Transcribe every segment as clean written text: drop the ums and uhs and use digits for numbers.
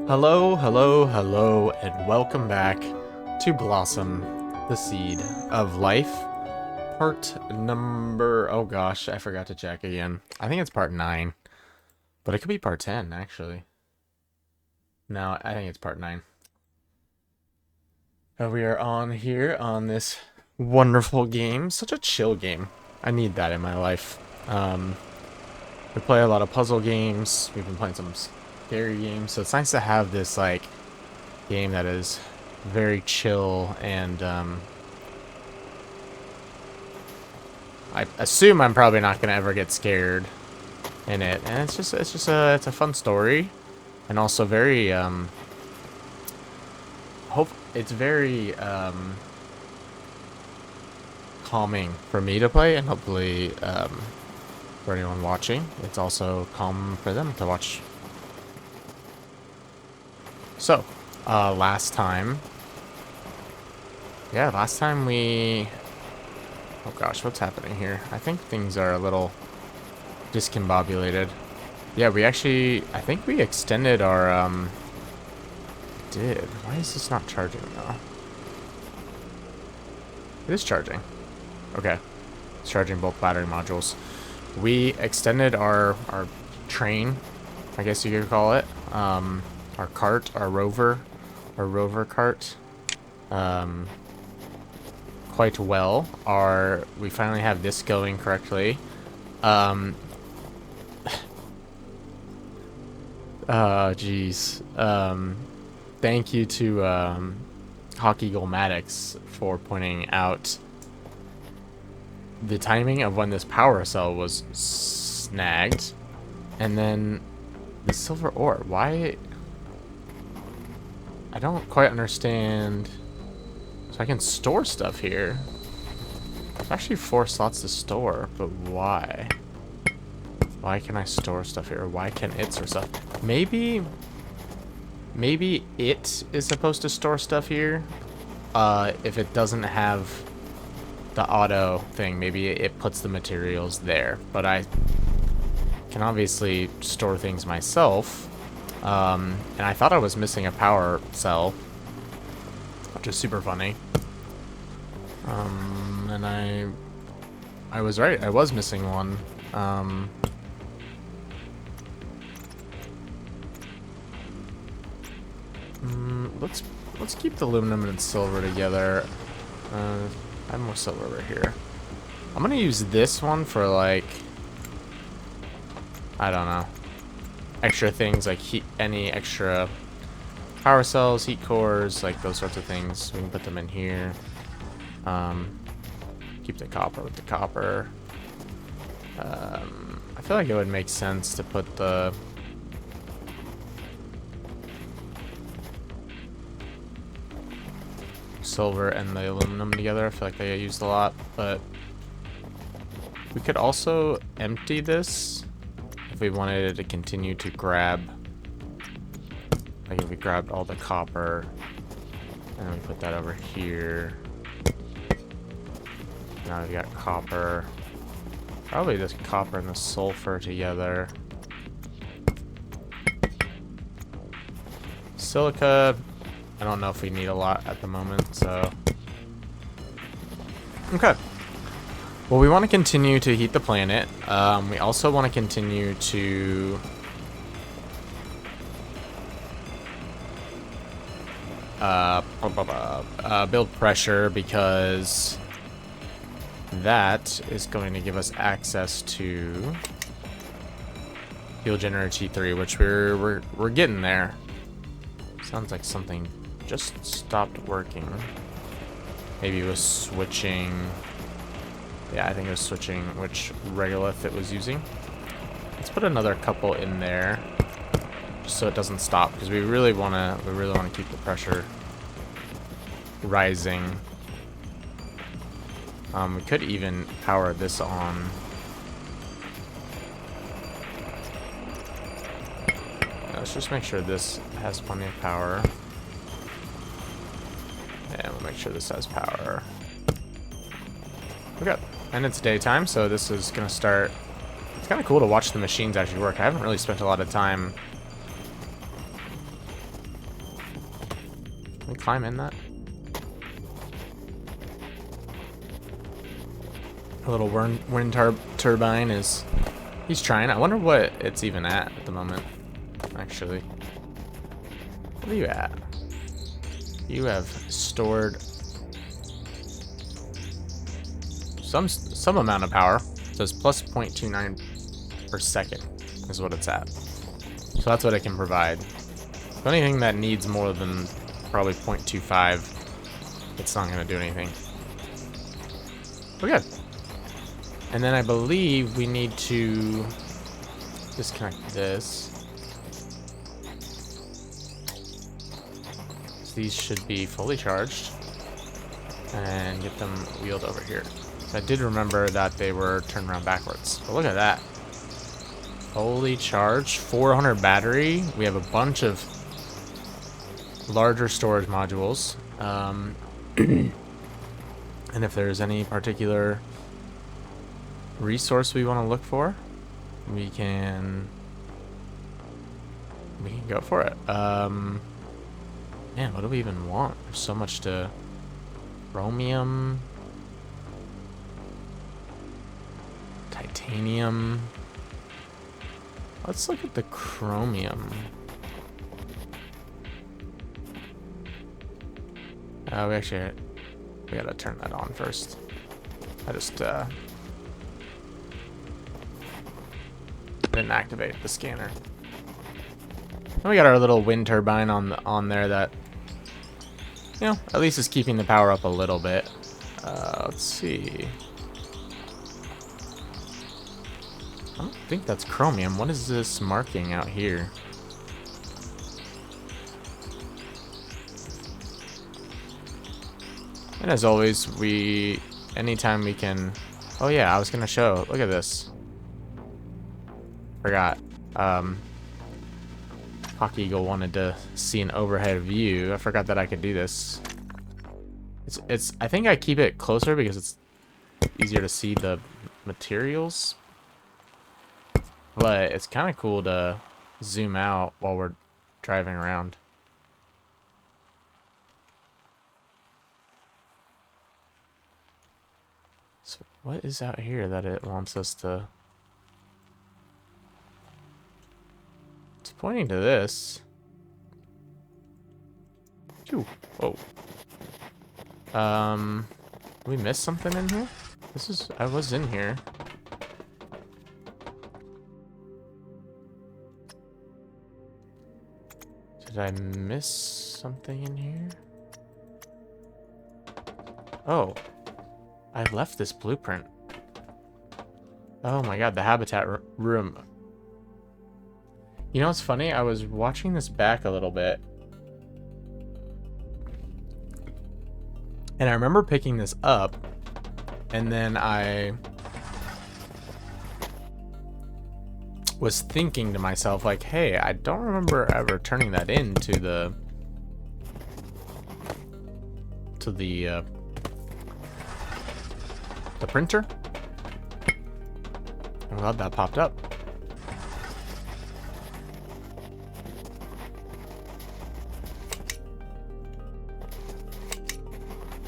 Hello, hello, hello, and welcome back to Blossom, the Seed of Life. Part number... Oh gosh, I forgot to check again. I think it's part 9. But it could be part 10, actually. No, I think it's part 9. We are on here on this wonderful game. Such a chill game. I need that in my life. We play a lot of puzzle games. We've been playing some scary games. So it's nice to have this, like, game that is very chill and, I assume I'm probably not gonna ever get scared in it. And it's a fun story. And also very, it's very, calming for me to play, and hopefully, for anyone watching, it's also calm for them to watch. So, last time we... Oh gosh, what's happening here? I think things are a little discombobulated. Yeah, we actually... I think we extended our, did. Why is this not charging now? It is charging. Okay. It's charging both battery modules. We extended our train, I guess you could call it. Our cart, our rover cart, quite well. We finally have this going correctly. Geez. Thank you to Hockey Golmatics for pointing out the timing of when this power cell was snagged, and then the silver ore. Why? I don't quite understand. So I can store stuff here. There's actually 4 slots to store, but why? Why can I store stuff here? Why can it store stuff? Maybe it is supposed to store stuff here. If it doesn't have the auto thing, maybe it puts the materials there. But I can obviously store things myself. And I thought I was missing a power cell, which is super funny. And I was right. I was missing one. Let's keep the aluminum and silver together. I have more silver over here. I'm gonna use this one for, like, I don't know, extra things like any extra power cells, heat cores, like those sorts of things. We can put them in here. Keep the copper with the copper. I feel like it would make sense to put the silver and the aluminum together. I feel like they get used a lot, but we could also empty this if we wanted it to continue to grab. Like if we grabbed all the copper and then we put that over here. Now we've got copper. Probably just copper and the sulfur together. Silica, I don't know if we need a lot at the moment, so... Okay. Well, we want to continue to heat the planet. We also want to continue to... build pressure, because that is going to give us access to fuel generator T3, which we're getting there. Sounds like something just stopped working. Maybe it was switching. Yeah, I think it was switching which regolith it was using. Let's put another couple in there, just so it doesn't stop, because we really want to keep the pressure rising. We could even power this on. Let's just make sure this has plenty of power. And we'll make sure this has power. Okay. And it's daytime, so this is going to start... It's kind of cool to watch the machines actually work. I haven't really spent a lot of time Can we climb in that? A little wind turbine is... He's trying. I wonder what it's even at the moment, actually. What are you at? You have stored some amount of power. It says plus 0.29 per second is what it's at. So that's what it can provide. So anything that needs more than probably 0.25, it's not going to do anything. We're good. And then I believe we need to disconnect this. These should be fully charged. And get them wheeled over here. So I did remember that they were turned around backwards. But look at that. Fully charged. 400 battery. We have a bunch of larger storage modules. And if there's any particular resource we want to look for, we can go for it. Man, what do we even want? There's so much to... Chromium, titanium. Let's look at the chromium. We gotta turn that on first. I just didn't activate the scanner. And we got our little wind turbine on there that, you know, at least is keeping the power up a little bit. Let's see. I don't think that's chromium. What is this marking out here? And as always, anytime we can... Oh yeah, I was gonna show. Look at this. Forgot. Hawk Eagle wanted to see an overhead view. I forgot that I could do this. I think I keep it closer because it's easier to see the materials. But it's kind of cool to zoom out while we're driving around. So what is out here that it wants us to... It's pointing to this. Ooh. Whoa. We missed something in here? I was in here. Did I miss something in here? Oh. I left this blueprint. Oh my god, the habitat room. You know what's funny? I was watching this back a little bit. And I remember picking this up. And then I was thinking to myself, like, hey, I don't remember ever turning that into the printer. I'm glad that popped up.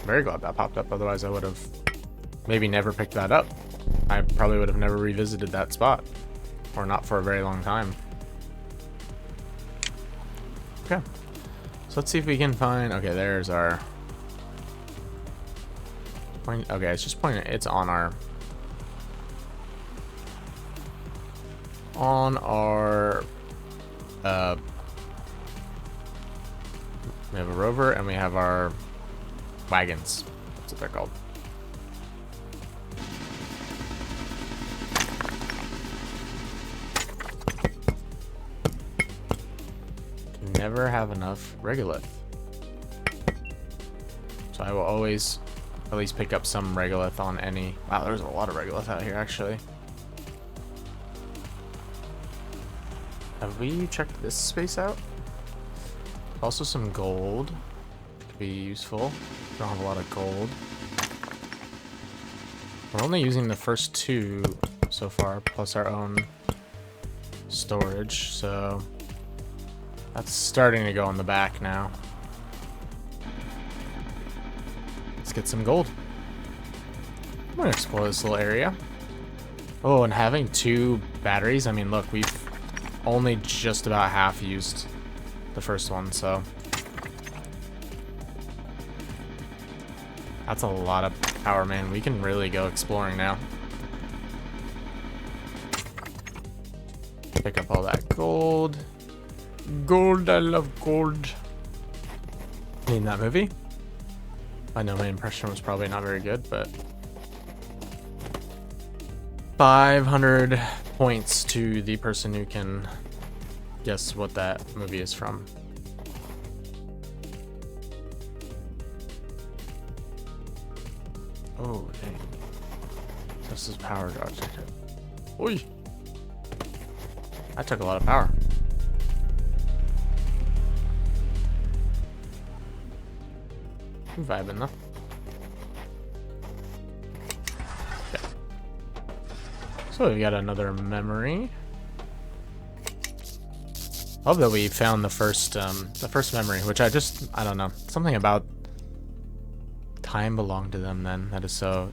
Very glad that popped up, otherwise I would have maybe never picked that up. I probably would have never revisited that spot, or not for a very long time. Okay, so let's see if we can find... Okay, there's our point. Okay, it's just pointing. It's on our we have a rover and we have our wagons. That's what they're called. Can never have enough regolith. So I will always at least pick up some regolith on any... Wow, there's a lot of regolith out here, actually. Have we checked this space out? Also some gold. Could be useful. Don't have a lot of gold. We're only using the first two so far, plus our own storage, so that's starting to go on the back now. let's get some gold. I'm gonna explore this little area. Oh, and having 2 batteries, I mean, look, we've only just about half used the first one, so that's a lot of power, man. We can really go exploring now. Pick up all that gold. Gold, I love gold. In that movie? I know my impression was probably not very good, but 500 points to the person who can guess what that movie is from. Oh, dang. This is power dodge. Oi! That took a lot of power. I'm vibing though. Okay. So we've got another memory. Love that we found the first memory, which I don't know. Something about time belonged to them then. That is so,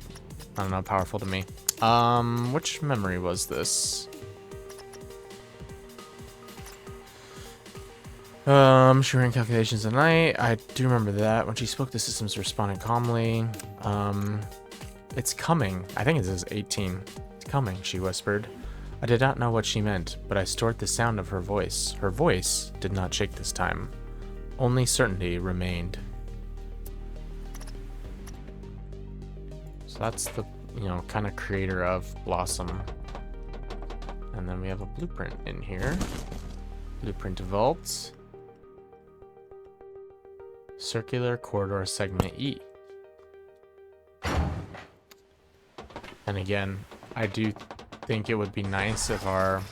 I don't know, powerful to me. Which memory was this? She ran calculations at night. I do remember that. When she spoke, the systems responded calmly. It's coming. I think it says 18. It's coming, she whispered. I did not know what she meant, but I stored the sound of her voice. Her voice did not shake this time. Only certainty remained. So that's the, kind of creator of Blossom. And then we have a blueprint in here. Blueprint vault. Circular corridor segment E. And again, I do think it would be nice if our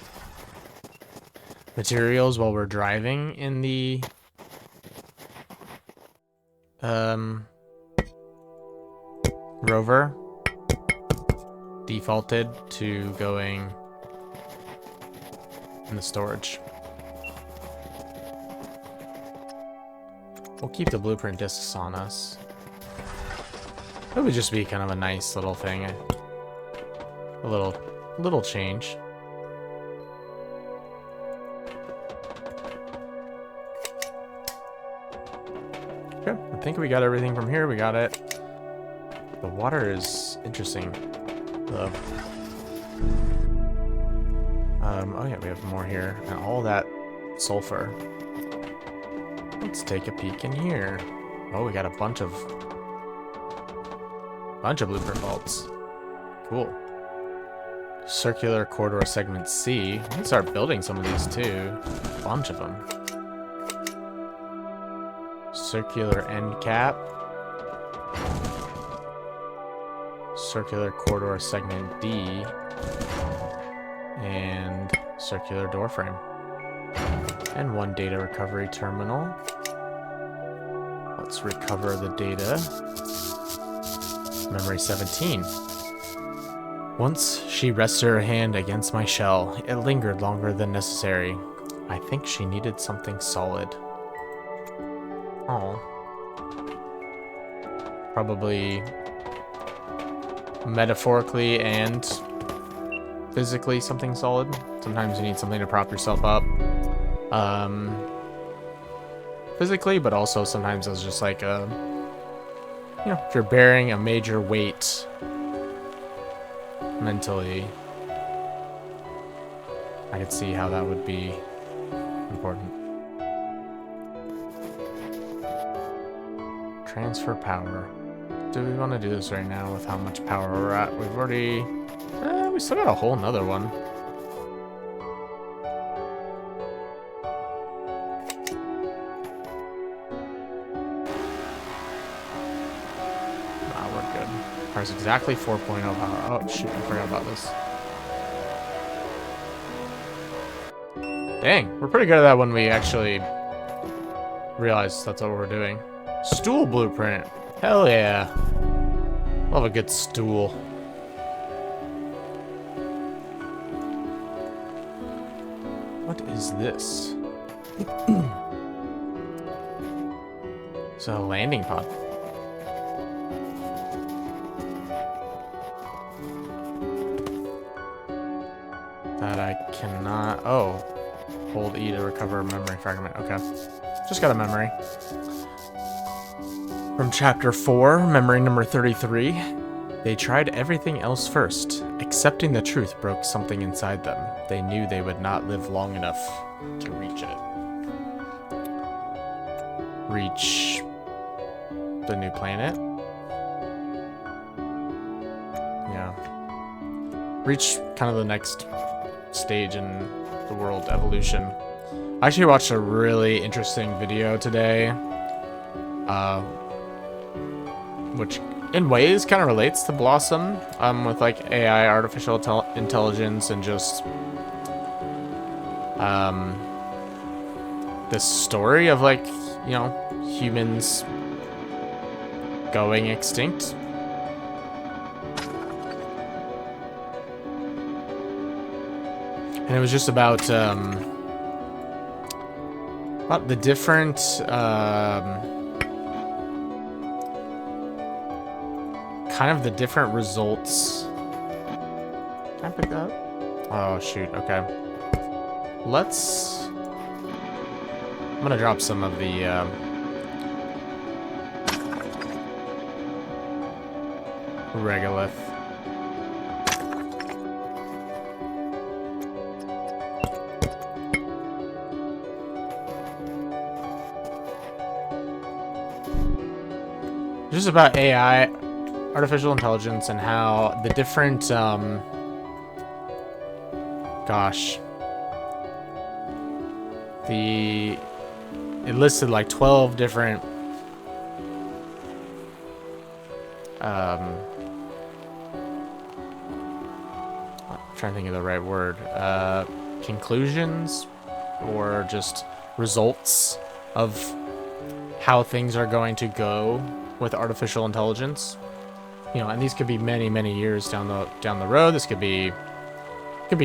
materials while we're driving in the rover defaulted to going in the storage. We'll keep the blueprint discs on us. It would just be kind of a nice little thing. A little change. Okay, I think we got everything from here. We got it. The water is interesting, though. Oh yeah, we have more here. And all that sulfur. Let's take a peek in here. Oh, we got a bunch of blueprint vaults. Cool. Circular corridor segment C. We can start building some of these too. A bunch of them. Circular end cap. Circular corridor segment D. And circular door frame. And one data recovery terminal. Let's recover the data. Memory 17. Once she rested her hand against my shell, it lingered longer than necessary. I think she needed something solid. Oh. Probably metaphorically and physically something solid. Sometimes you need something to prop yourself up. Physically, but also sometimes it's just like if you're bearing a major weight mentally, I could see how that would be important. Transfer power. Do we want to do this right now with how much power we're at? We've already... we still got a whole nother one. Nah, we're good. Requires exactly 4.0 power. Oh, shoot, I forgot about this. Dang, we're pretty good at that when we actually realize that's what we're doing. Stool blueprint. Hell yeah. Love a good stool. What is this? So, landing pod. cannot... Oh. Hold E to recover a memory fragment. Okay. Just got a memory. From chapter 4, memory number 33. They tried everything else first. Accepting the truth broke something inside them. They knew they would not live long enough to reach it. Reach the new planet? Yeah. Reach kind of the next stage in the world evolution. I actually watched a really interesting video today, which in ways kind of relates to Blossom, with like AI, artificial intelligence, and just this story of like, you know, humans going extinct. And it was just about the different kind of the different results. Can I pick that up? Oh shoot, okay. I'm gonna drop some of the regolith. Just about AI, artificial intelligence, and how the different, it listed like 12 different, I'm trying to think of the right word, conclusions, or just results of how things are going to go with artificial intelligence, you know, and these could be many, many years down the road. This could be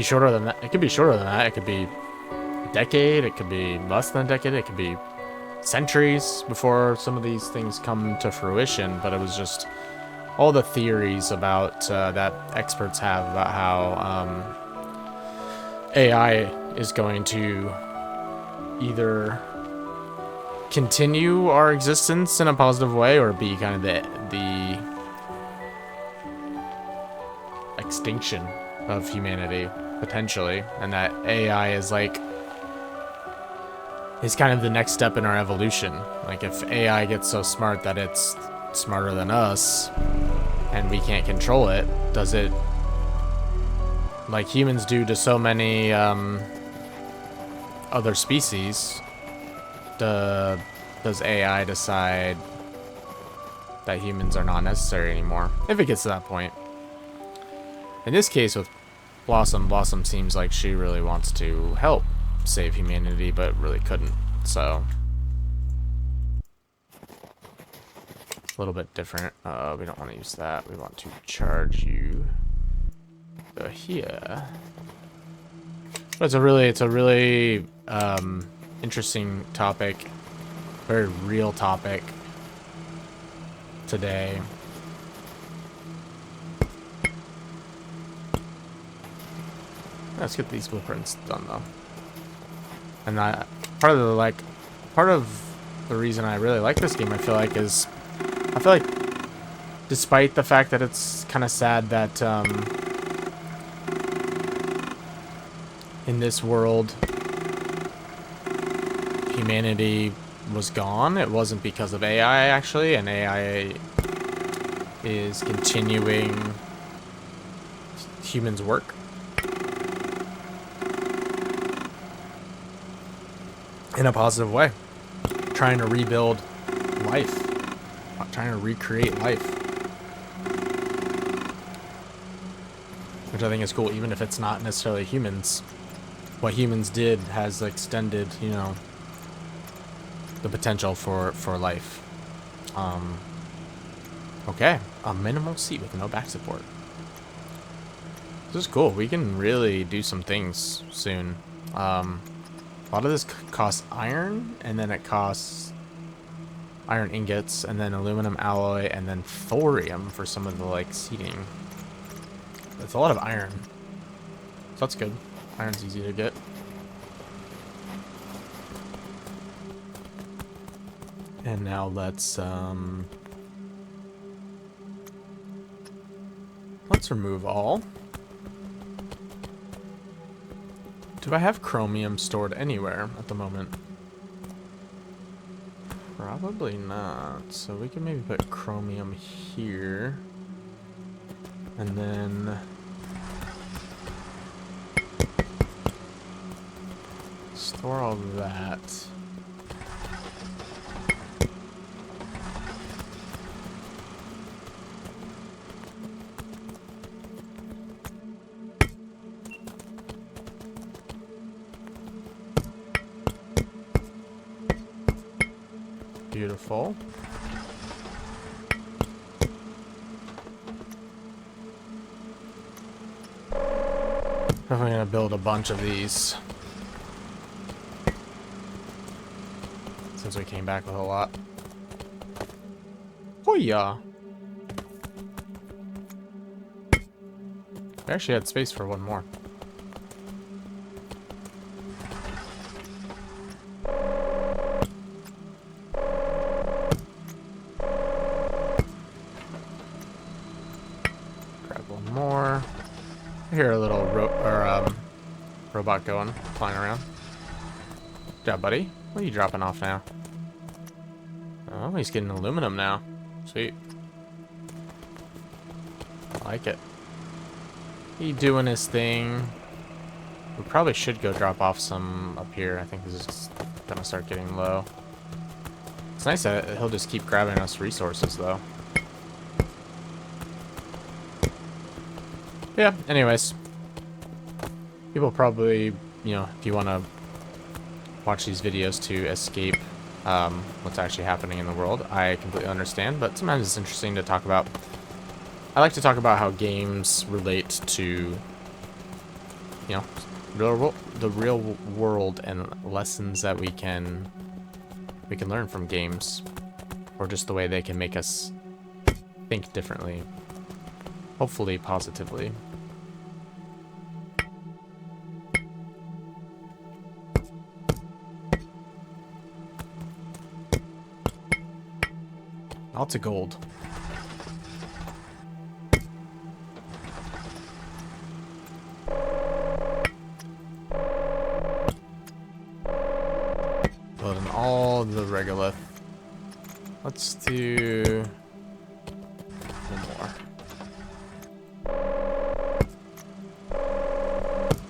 shorter than that. It could be shorter than that. It could be a decade. It could be less than a decade. It could be centuries before some of these things come to fruition. But it was just all the theories about that experts have about how AI is going to either continue our existence in a positive way, or be kind of the extinction of humanity, potentially, and that AI is kind of the next step in our evolution. Like, if AI gets so smart that it's smarter than us and we can't control it, does it, like humans do to so many other species, does AI decide that humans are not necessary anymore? If it gets to that point. In this case with Blossom seems like she really wants to help save humanity, but really couldn't. So a little bit different. We don't want to use that. We want to charge you here. But it's a really interesting topic, very real topic today. Let's get these blueprints done though. And part of the reason I really like this game, I feel like despite the fact that it's kind of sad that in this world humanity was gone, it wasn't because of AI actually, and AI is continuing humans' work. In a positive way. Trying to rebuild life. Trying to recreate life. Which I think is cool, even if it's not necessarily humans. What humans did has extended, you know, the potential for life. Okay. A minimal seat with no back support. This is cool. We can really do some things soon. A lot of this costs iron, and then it costs iron ingots, and then aluminum alloy, and then thorium for some of the, like, seating. It's a lot of iron. So that's good. Iron's easy to get. And now let's remove all. Do I have chromium stored anywhere at the moment? Probably not. So we can maybe put chromium here. And then store all that. Beautiful. Definitely gonna build a bunch of these. Since we came back with a lot. Oh yeah. We actually had space for one more. Grab one more. I hear a little robot going, flying around. Good job, buddy. What are you dropping off now? Oh, he's getting aluminum now. Sweet. I like it. He doing his thing. We probably should go drop off some up here. I think this is gonna start getting low. It's nice that he'll just keep grabbing us resources, though. Yeah, anyways. People probably, you know, if you want to watch these videos to escape what's actually happening in the world, I completely understand, but sometimes it's interesting to talk about. I like to talk about how games relate to, you know, the real world and lessons that we can learn from games, or just the way they can make us think differently, hopefully positively. Lots of gold. Building all the regolith. Let's do one more.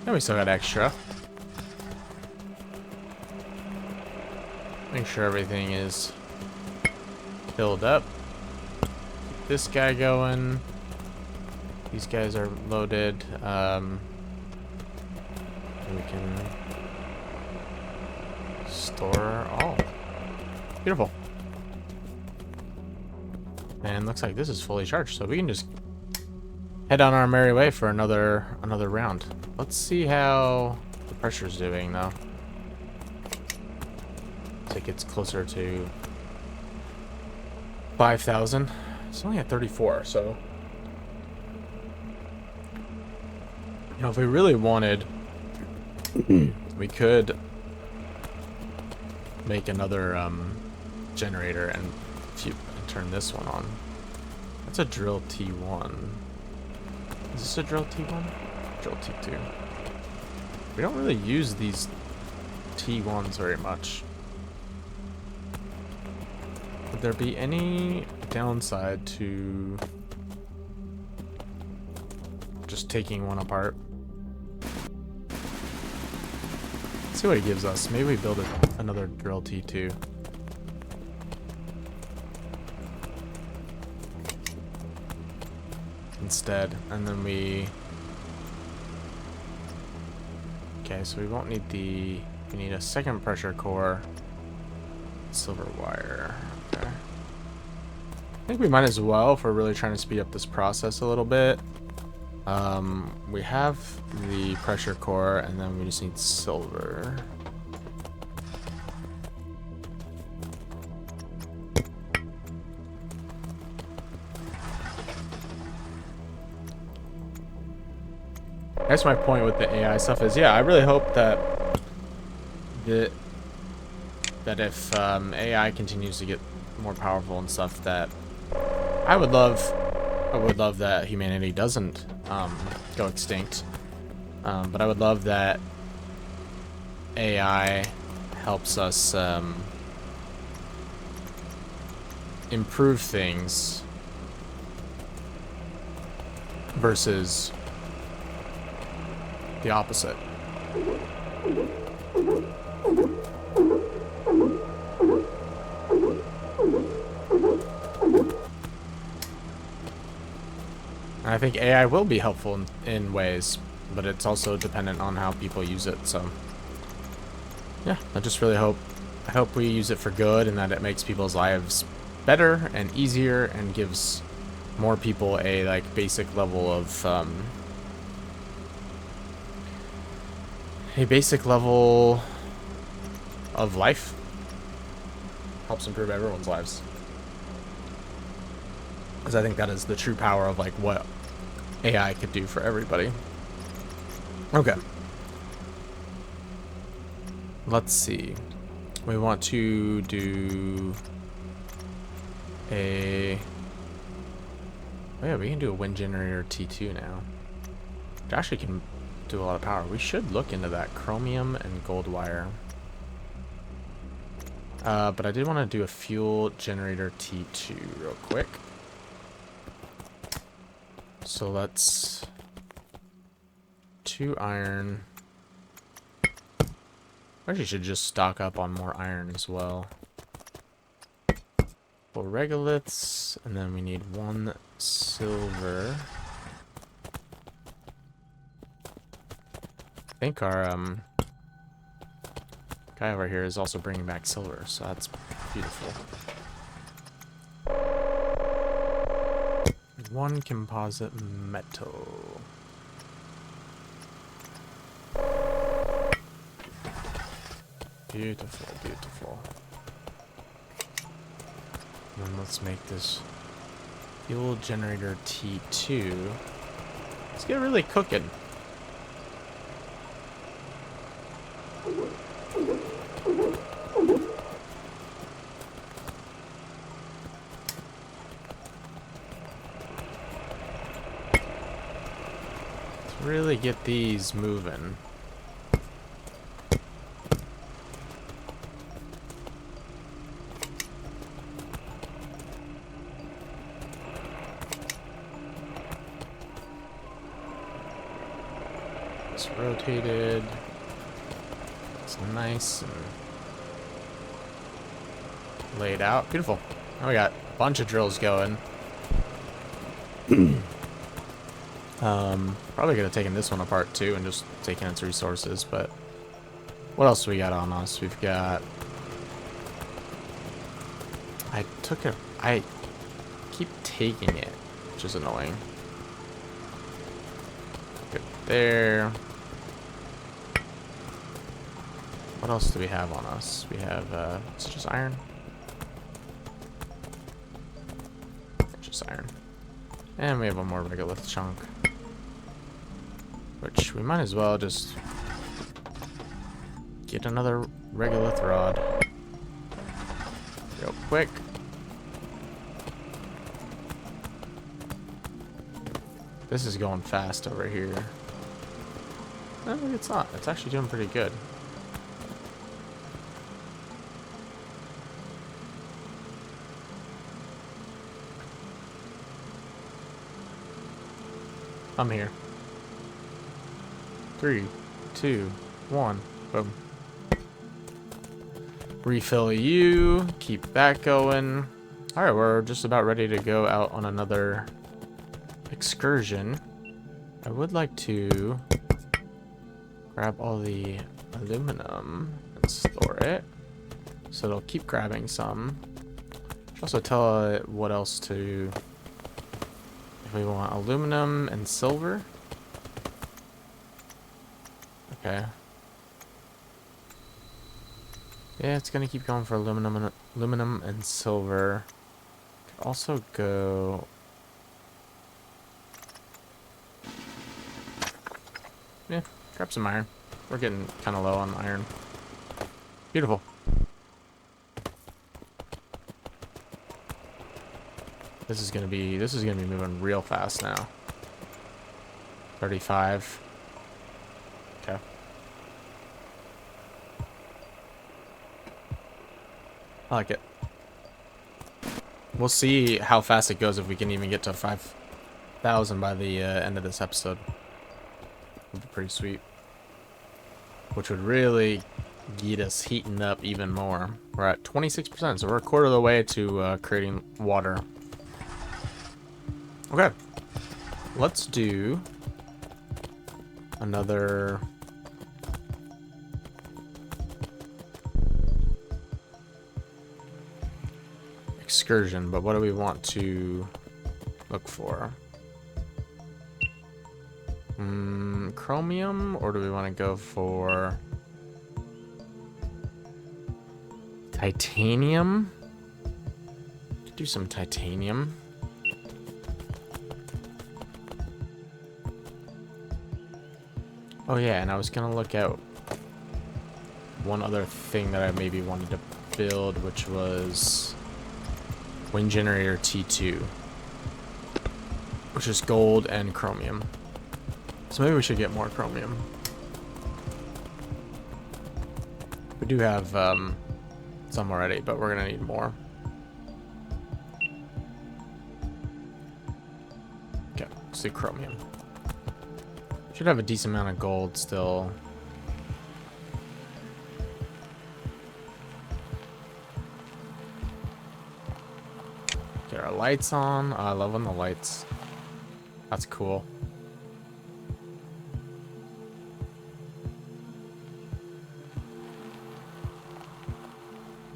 And we still got extra. Make sure everything is filled up. Keep this guy going. These guys are loaded. And we can store all. Beautiful. And looks like this is fully charged, so we can just head on our merry way for another round. Let's see how the pressure's doing, though. As it gets closer to 5,000. It's only at 34, so you know, if we really wanted, we could make another generator and turn this one on. That's a drill T1. Is this a drill T1? Drill T2. We don't really use these T1s very much. Would there be any downside to just taking one apart? Let's see what it gives us. Maybe we build another drill T2. Instead, and then we so we won't need we need a second pressure core, silver wire. Okay, I think we might as well, if we're really trying to speed up this process a little bit. We have the pressure core, and then we just need silver. guess my point with the AI stuff is, yeah, I really hope that the if AI continues to get more powerful and stuff, that I would love that humanity doesn't go extinct. But I would love that AI helps us improve things versus the opposite. I think AI will be helpful in ways, but it's also dependent on how people use it. So yeah, I just really hope we use it for good, and that it makes people's lives better and easier and gives more people a like basic level of life. Helps improve everyone's lives. Because I think that is the true power of like what AI could do for everybody. Okay. Let's see. We want to do a... Oh yeah, we can do a wind generator T2 now. Which actually can do a lot of power. We should look into that chromium and gold wire. But I did want to do a fuel generator T2 real quick. So let's... 2 iron. Actually should just stock up on more iron as well. 4 regoliths, and then we need 1 silver. I think our guy over here is also bringing back silver, so that's beautiful. 1 composite metal. Beautiful, beautiful. And then let's make this fuel generator T2. Let's get really cooking. Let's really get these moving. Rotated. It's nice and laid out. Beautiful. Now we got a bunch of drills going. Probably could have taken this one apart too and just taken its resources, but what else do we got on us? We've got... I keep taking it, which is annoying. Good there. What else do we have on us? We have, is it just iron? Just iron. And we have one more regolith chunk. Which we might as well just get another regolith rod. Real quick. This is going fast over here. No, it's not. It's actually doing pretty good. I'm here. 3, 2, 1. Boom. Refill you. Keep that going. Alright, we're just about ready to go out on another excursion. I would like to grab all the aluminum and store it. So it'll keep grabbing some. Should also tell it what else to... If we want aluminum and silver. Okay. Yeah, it's gonna keep going for aluminum and silver. Could also go... Yeah, grab some iron. We're getting kind of low on iron. Beautiful. This is gonna be moving real fast now. 35. Okay. I like it. We'll see how fast it goes if we can even get to 5,000 by the end of this episode. Would be pretty sweet. Which would really get us heating up even more. We're at 26%, so we're a quarter of the way to creating water. Okay. Let's do another excursion, but what do we want to look for? Chromium, or do we want to go for titanium? Could do some titanium. Oh yeah, and I was gonna look at one other thing that I maybe wanted to build, which was wind generator T2, which is gold and chromium. So maybe we should get more chromium. We do have some already, but we're gonna need more. Okay, let's do chromium. Should have a decent amount of gold still. Get our lights on. Oh, I love when the lights. That's cool.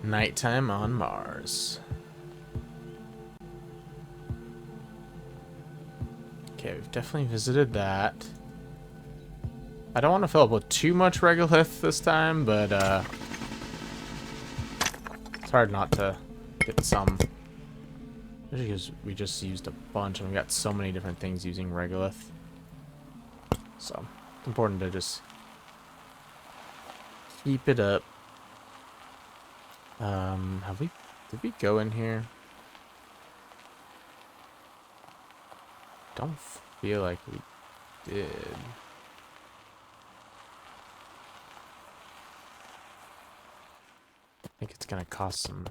Nighttime on Mars. Okay, we've definitely visited that. I don't want to fill up with too much regolith this time, but it's hard not to get some. Especially because we just used a bunch and we got so many different things using regolith. So it's important to just keep it up. Did we go in here? Don't feel like we did. I think it's gonna cost some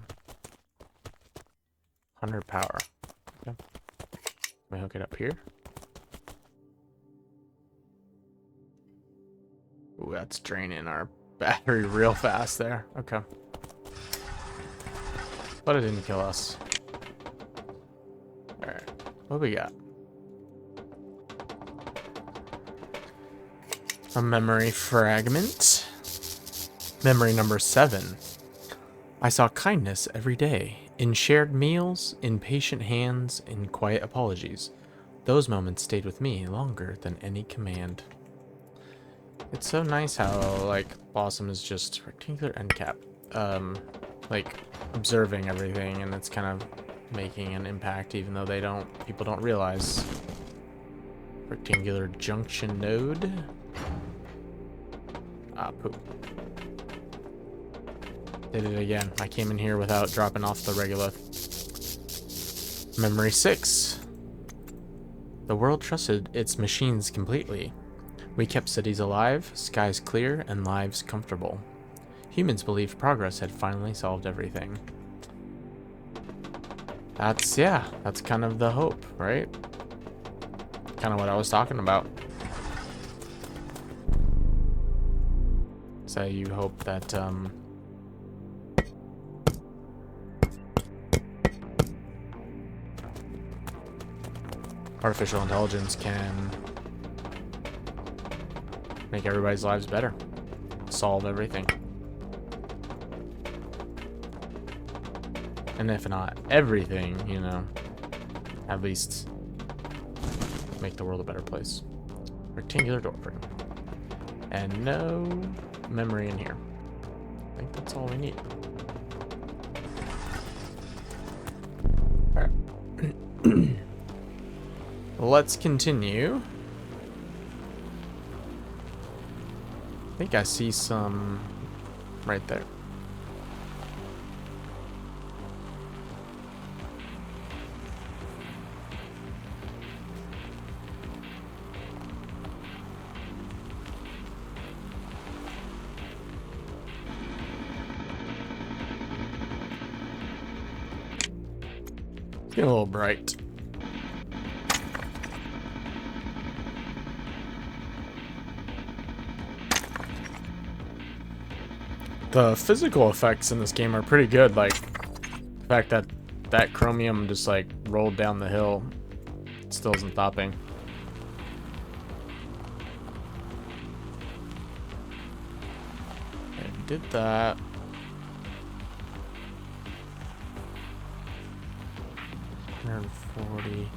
100 power. Okay. Can we hook it up here? Ooh, that's draining our battery real fast there. Okay. But it didn't kill us. Alright. What do we got? A memory fragment. Memory number 7. I saw kindness every day. In shared meals, in patient hands, in quiet apologies. Those moments stayed with me longer than any command. It's so nice how, like, Blossom is just rectangular end cap. Like, observing everything, and it's kind of making an impact, even though people don't realize. Rectangular junction node. Ah, poop. Did it again. I came in here without dropping off the regolith. Memory 6. The world trusted its machines completely. We kept cities alive, skies clear, and lives comfortable. Humans believed progress had finally solved everything. That's kind of the hope, right? Kind of what I was talking about. So you hope that, artificial intelligence can make everybody's lives better. Solve everything. And if not everything, you know, at least make the world a better place. Rectangular door frame. And no memory in here. I think that's all we need. Alright. Let's continue think I see some right there. It's getting a little bright. The physical effects in this game are pretty good. Like the fact that that chromium just like rolled down the hill, it still isn't stopping. I did that. $140.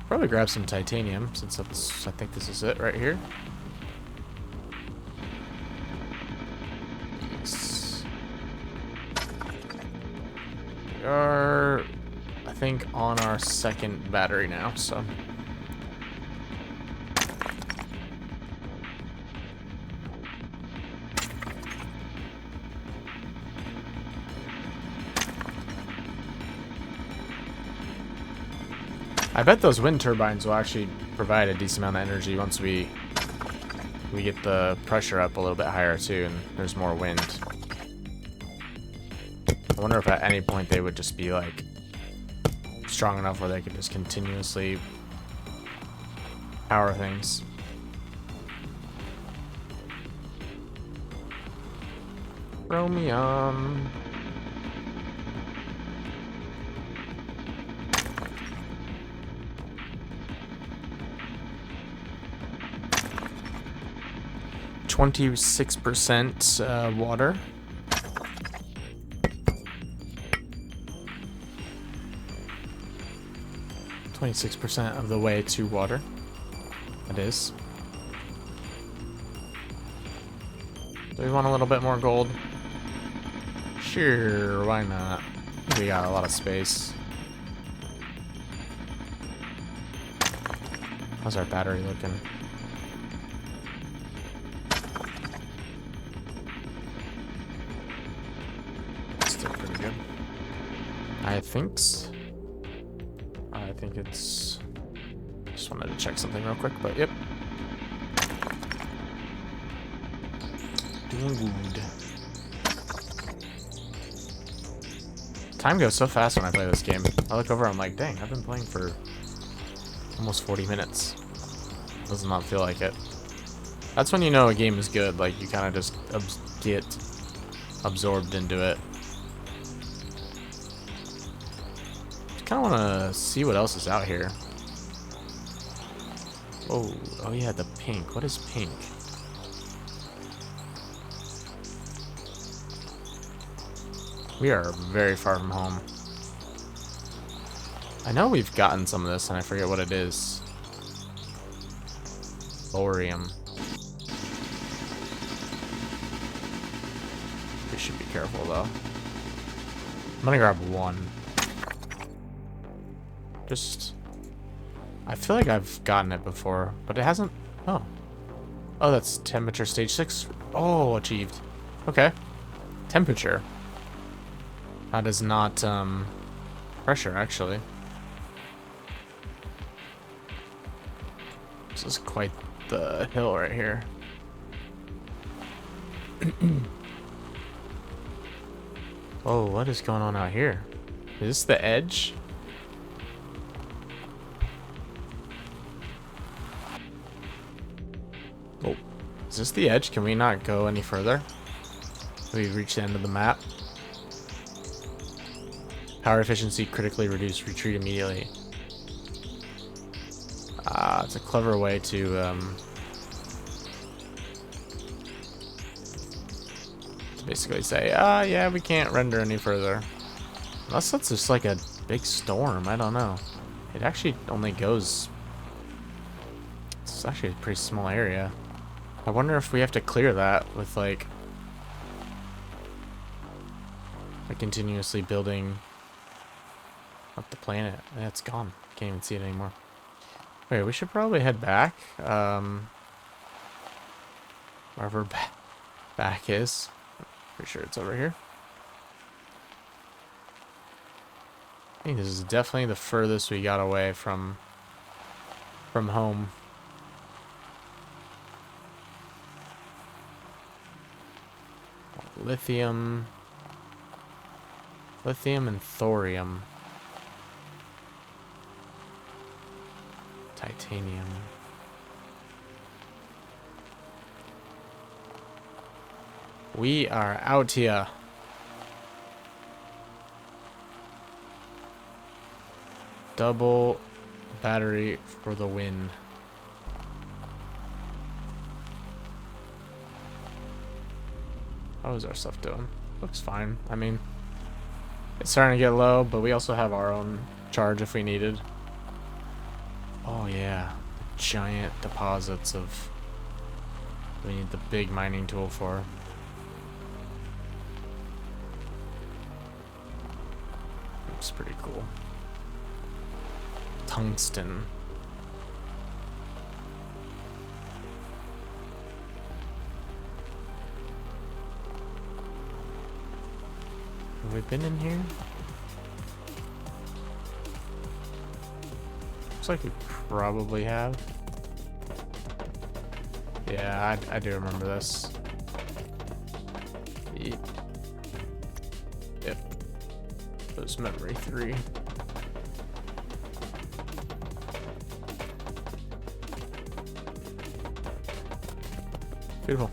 Probably grab some titanium since that's, I think this is it right here. We are, I think, on our second battery now, so. I bet those wind turbines will actually provide a decent amount of energy once we get the pressure up a little bit higher too, and there's more wind. I wonder if at any point they would just be like strong enough where they could just continuously power things. Chromium. %, water. 26% of the way to water. It is. Do we want a little bit more gold? Sure, why not? We got a lot of space. How's our battery looking? Still pretty good. I think it's... Just wanted to check something real quick, but yep. Doing good. Time goes so fast when I play this game. I look over, I'm like, dang, I've been playing for almost 40 minutes. Does not feel like it. That's when you know a game is good, like you kind of just get absorbed into it. Kind of want to see what else is out here. Oh yeah, the pink. What is pink? We are very far from home. I know we've gotten some of this, and I forget what it is. Thorium. We should be careful, though. I'm gonna grab one. I feel like I've gotten it before, but it hasn't. Oh, that's temperature stage 6. Oh, achieved. Okay, temperature. That is not pressure, actually. This is quite the hill right here. Oh, what is going on out here? Is this the edge? Oh, is this the edge? Can we not go any further? We've reached the end of the map. Power efficiency critically reduced. Retreat immediately. It's a clever way to basically say, yeah, we can't render any further. Unless that's just like a big storm. I don't know. It actually only goes... It's actually a pretty small area. I wonder if we have to clear that with like continuously building up the planet. Yeah, it's gone. Can't even see it anymore. Wait, we should probably head back. Or we're back. back is. Pretty sure it's over here. I think this is definitely the furthest we got away from home. Lithium and thorium. Titanium. We are out here. Double battery for the win. How is our stuff doing? Looks fine. I mean, it's starting to get low, but we also have our own charge if we needed. Oh yeah, giant deposits of... We need the big mining tool for. Looks pretty cool. Tungsten. Have we been in here? Looks like we probably have. Yeah, I do remember this. Yep. It was memory 3. Beautiful.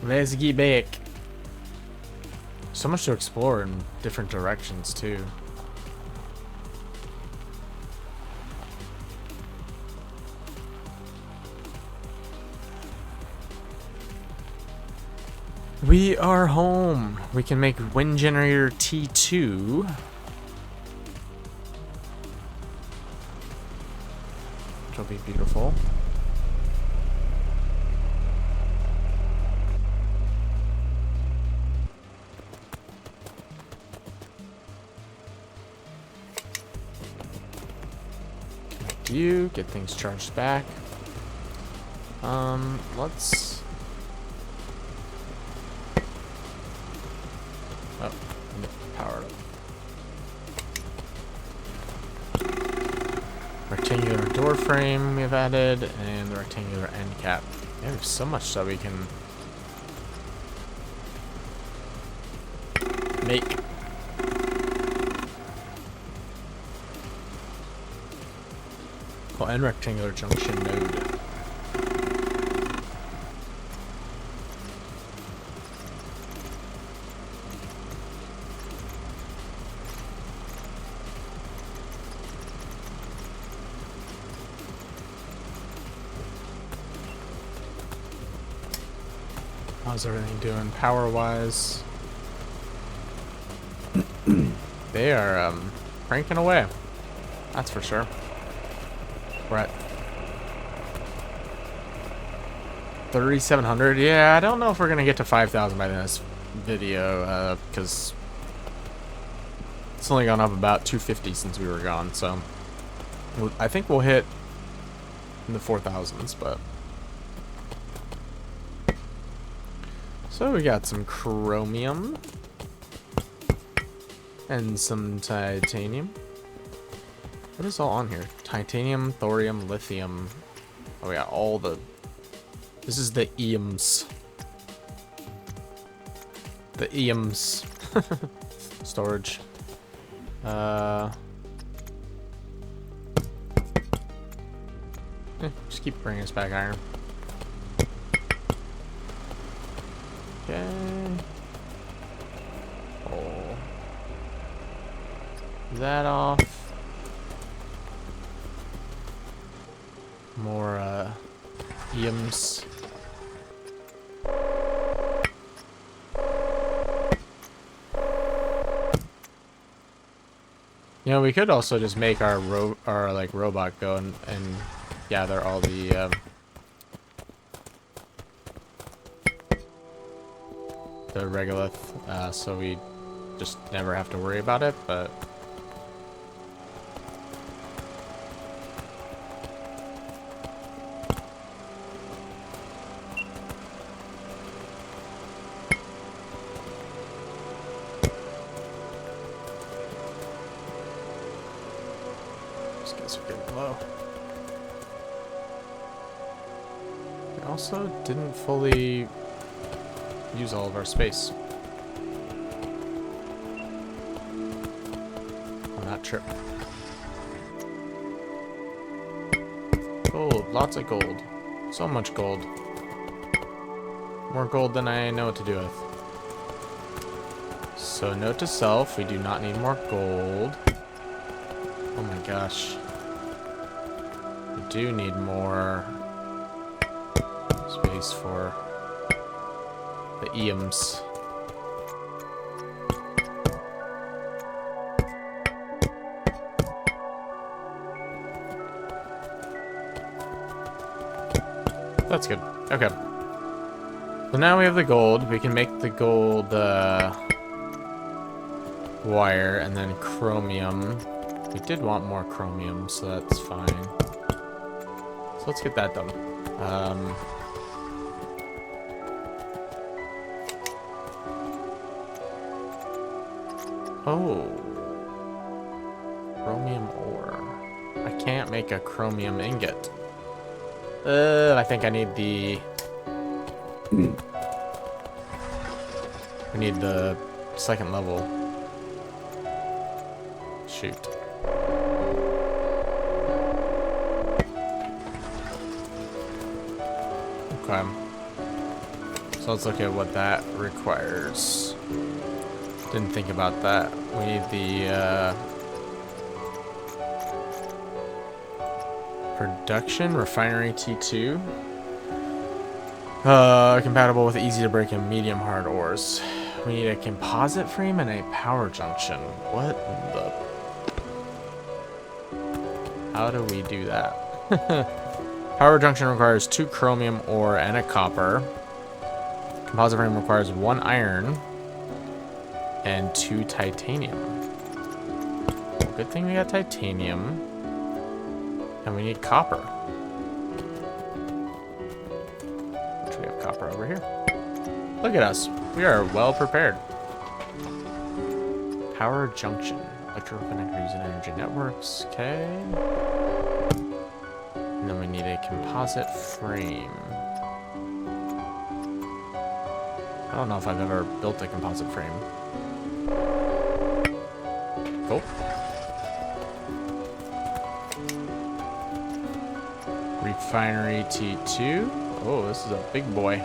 Let's get back. So much to explore in different directions too. We are home. We can make wind generator T2. Which will be beautiful. Connect you, get things charged back. Let's... Oh, power it up. Rectangular door frame we've added, and the rectangular end cap. Yeah, there's so much that we can make. Oh, and rectangular junction node. How's everything doing power-wise? They are cranking away. That's for sure. We're at 3,700. Yeah, I don't know if we're gonna get to 5,000 by the end of this video, because it's only gone up about 250 since we were gone. So I think we'll hit in the 4,000s, but. So we got some chromium and some titanium. What is all on here? Titanium, thorium, lithium. Oh yeah, all the... This is the EMs. The EMs. Storage. Just keep bringing us back iron. Okay. Pull that off. More EMs. You know, we could also just make our robot go and gather all the regolith, so we just never have to worry about it, but guys are getting low. We also didn't fully use all of our space on that trip. Gold, lots of gold. So much gold. More gold than I know what to do with. So note to self, we do not need more gold. Oh my gosh. We do need more space for the EMs. That's good. Okay. So now we have the gold. We can make the gold wire and then chromium. We did want more chromium, so that's fine. So let's get that done. Oh. Chromium ore. I can't make a chromium ingot. I think I need the... We need the second level. Shoot. Okay. So let's look at what that requires. Didn't think about that. We need the production refinery T2. Compatible with easy to break and medium hard ores. We need a composite frame and a power junction. What the... How do we do that? Power junction requires 2 chromium ore and a copper. Composite frame requires 1 iron and 2 titanium. Well, good thing we got titanium. And we need copper. Which we have copper over here. Look at us. We are well prepared. Power junction. Electrical connector using energy networks. Okay. And then we need a composite frame. I don't know if I've ever built a composite frame. Cool. Refinery T2. Oh, this is a big boy.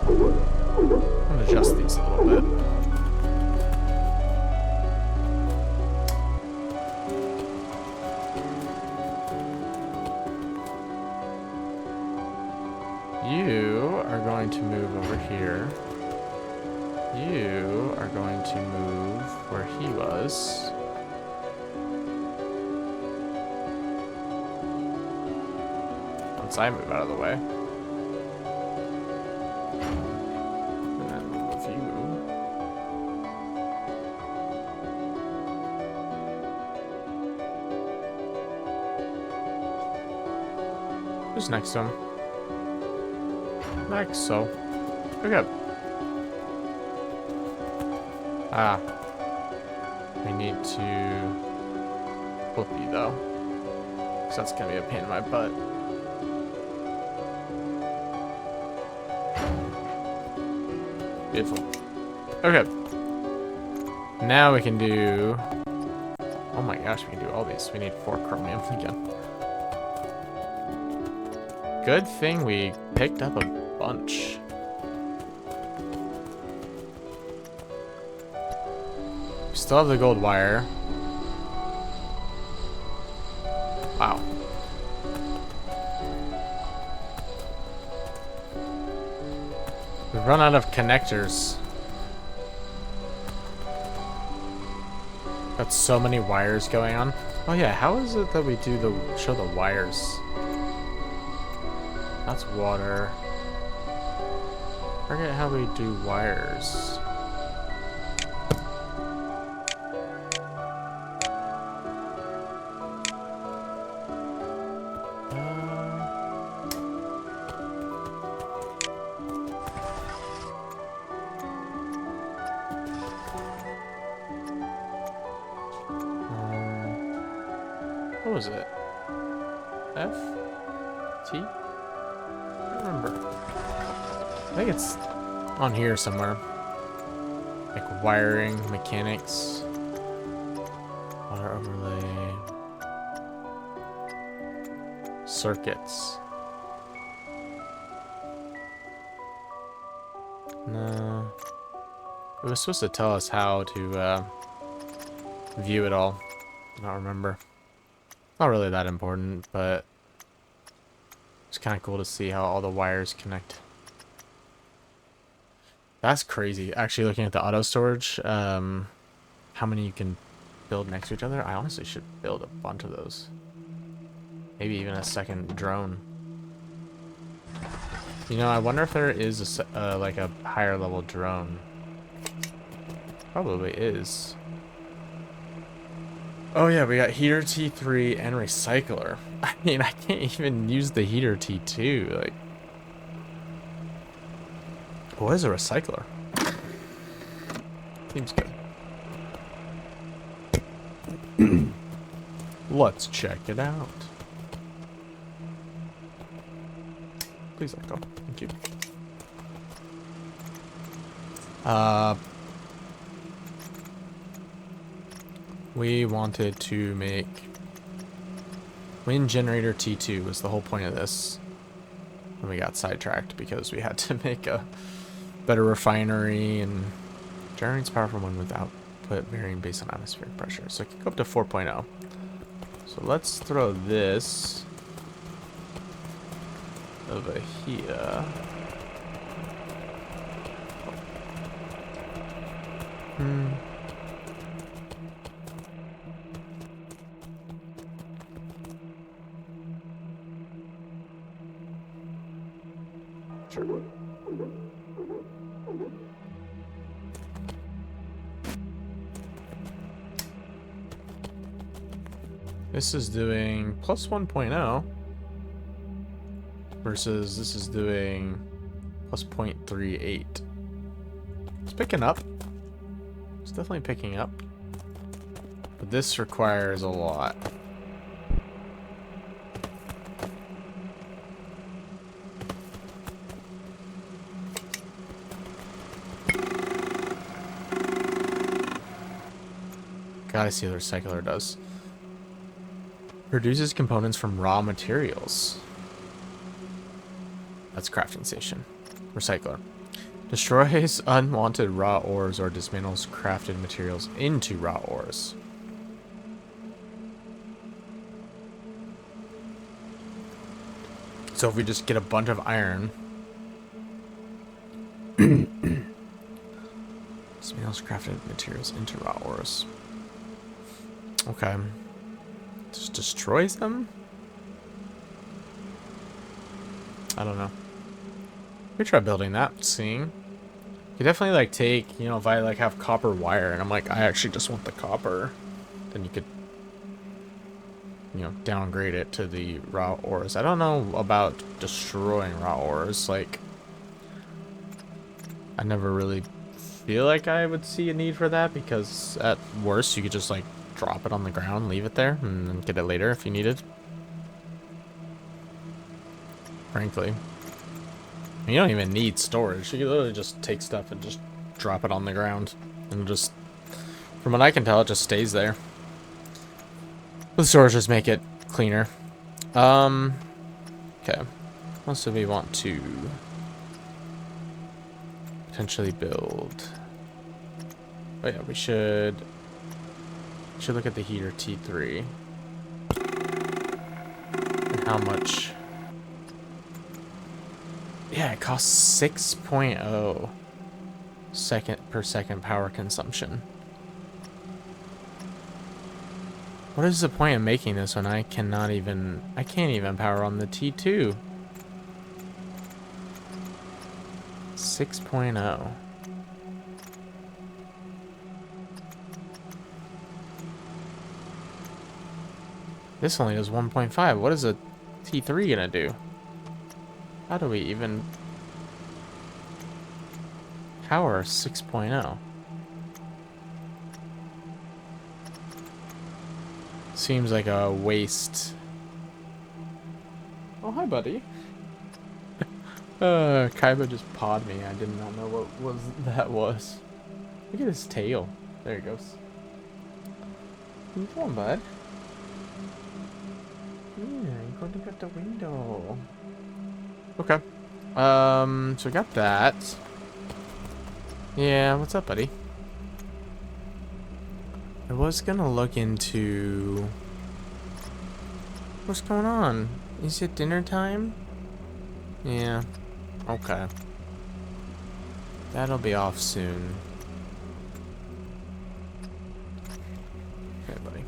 I'm gonna adjust these a little bit. You are going to move over here. You are going to move where he was. Once I move out of the way. And then move you. Who's next to him? Like so. Okay. Ah. We need to flip you though. Because that's gonna be a pain in my butt. Beautiful. Okay. Now we can do... Oh my gosh, we can do all these. We need 4 chromium again. Good thing we picked up a bunch. We still have the gold wire. Wow. We've run out of connectors. Got so many wires going on. Oh yeah, how is it that we do the show the wires? That's water. Forget how we do wires. What was it? F? T? I don't remember. I think it's on here somewhere. Like wiring, mechanics, water overlay, circuits. No. It was supposed to tell us how to view it all. I don't remember. Not really that important, but it's kind of cool to see how all the wires connect. That's crazy. Actually, looking at the auto storage, how many you can build next to each other. I honestly should build a bunch of those. Maybe even a second drone. You know, I wonder if there is a, like a higher level drone. Probably is. Oh yeah, we got heater T3 and recycler. I mean, I can't even use the heater T2. Like, what is a recycler? Seems good. Let's check it out. Please let go. Thank you. We wanted to make wind generator T2 was the whole point of this. And we got sidetracked because we had to make a better refinery and generates power from wind with output varying based on atmospheric pressure. So it can go up to 4.0. So let's throw this over here. Sure. This is doing plus 1.0 versus this is doing plus 0.38. It's picking up. It's definitely picking up. But this requires a lot. Gotta see what the recycler does. Produces components from raw materials. That's crafting station. Recycler. Destroys unwanted raw ores or dismantles crafted materials into raw ores. So if we just get a bunch of iron. Dismantles crafted materials into raw ores. Okay. Just destroys them? I don't know. We try building that, seeing. You definitely like take, you know, if I like have copper wire and I'm like, I actually just want the copper, then you could, you know, downgrade it to the raw ores. I don't know about destroying raw ores. Like, I never really feel like I would see a need for that because at worst you could just like drop it on the ground, leave it there, and then get it later if you needed. Frankly. You don't even need storage. You can literally just take stuff and just drop it on the ground. And just, from what I can tell, it just stays there. With storage, just make it cleaner. Okay. Also, we want to potentially build. Oh yeah, we should look at the heater T3. And how much. Yeah, it costs 6.0 per second power consumption. What is the point of making this when I can't even power on the T2? 6.0. This only does 1.5. What is a T3 gonna do? How do we even power 6.0? seems like a waste. Oh, hi, buddy. Kaiba just pawed me. I did not know what that was. Look at his tail. There he goes. Come on, bud. Yeah, you're going to get the window. Okay. So we got that. Yeah, what's up, buddy? I was gonna look into... What's going on? Is it dinner time? Yeah. Okay. That'll be off soon. Okay, buddy.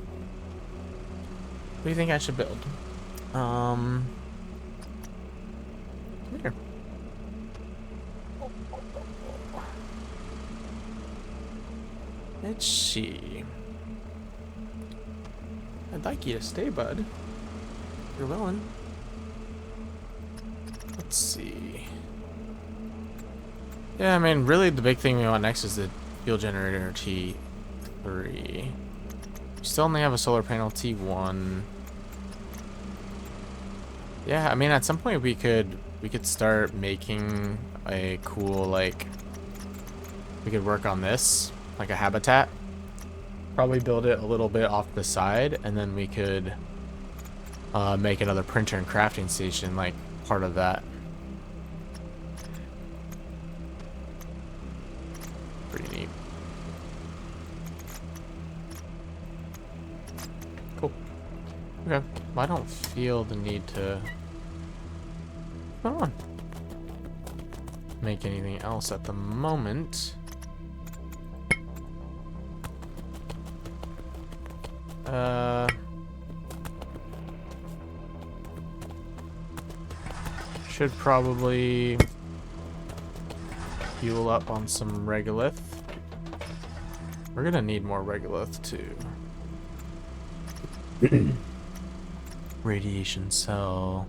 What do you think I should build? Come here. Let's see. I'd like you to stay, bud. If you're willing. Let's see. Yeah, I mean, really the big thing we want next is the fuel generator T3. We still only have a solar panel T1. Yeah, I mean, at some point we could start making a cool, like, we could work on this, like a habitat. Probably build it a little bit off the side, and then we could make another printer and crafting station, like, part of that. Pretty neat. Cool. Okay. Well, I don't feel the need to... Come on. Make anything else at the moment. Should probably fuel up on some regolith. We're gonna need more regolith too. Radiation cell.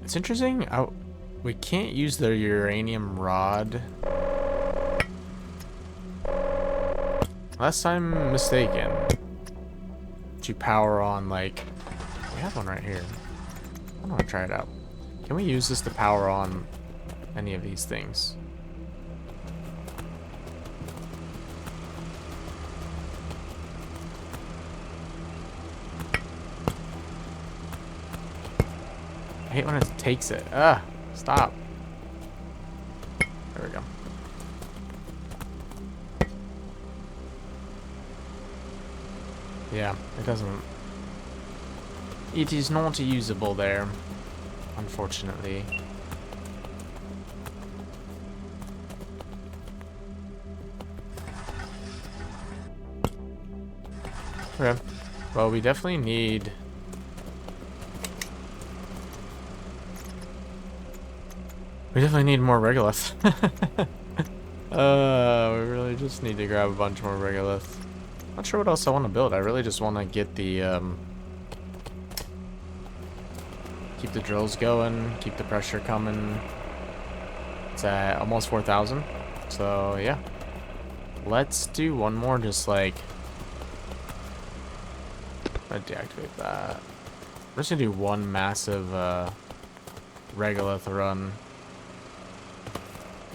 It's interesting. We can't use the uranium rod. Unless I'm mistaken. To power on, like... We have one right here. I want to try it out. Can we use this to power on any of these things? I hate when it takes it. Ah, stop. There we go. Yeah, it doesn't... It is not usable there, unfortunately. Okay. Well, we definitely need... We definitely need more regolith. We really just need to grab a bunch more regolith. Not sure what else I want to build. I really just want to get the, keep the drills going, keep the pressure coming. It's at almost 4,000. So, yeah. Let's do one more, just like... I'm gonna deactivate that. We're just gonna do one massive, regolith run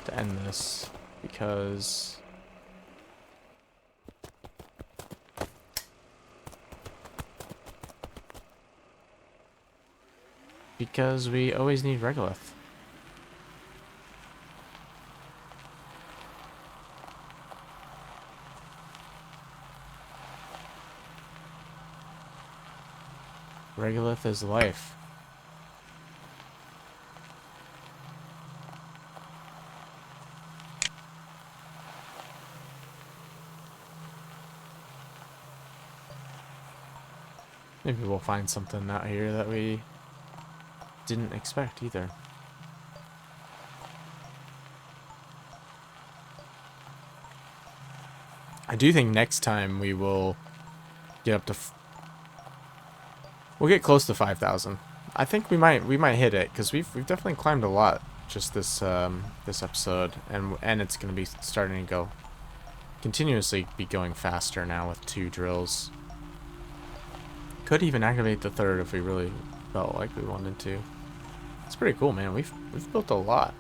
to end this, because... Because we always need regolith. Regolith is life. Maybe we'll find something out here that we didn't expect either. I do think next time we will get up to... We'll get close to 5,000. I think we might hit it, because we've definitely climbed a lot. just this episode, and it's gonna be starting to go continuously be going faster now with 2 drills. Could even activate the 3rd if we really felt like we wanted to. It's pretty cool, man. We've built a lot.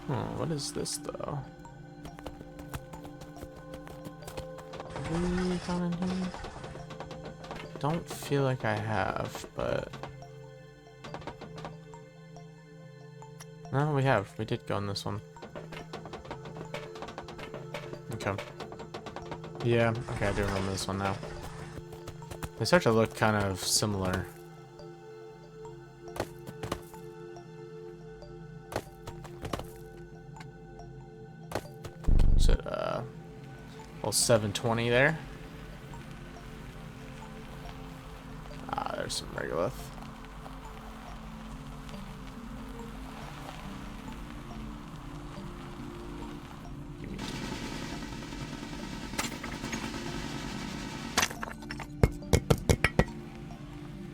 What is this though? Have we gone in here? Don't feel like I have, but no, we have. We did go in this one. Okay. Yeah, okay, I do remember this one now. They start to look kind of similar. Is it, well, 720 there? Ah, there's some regolith.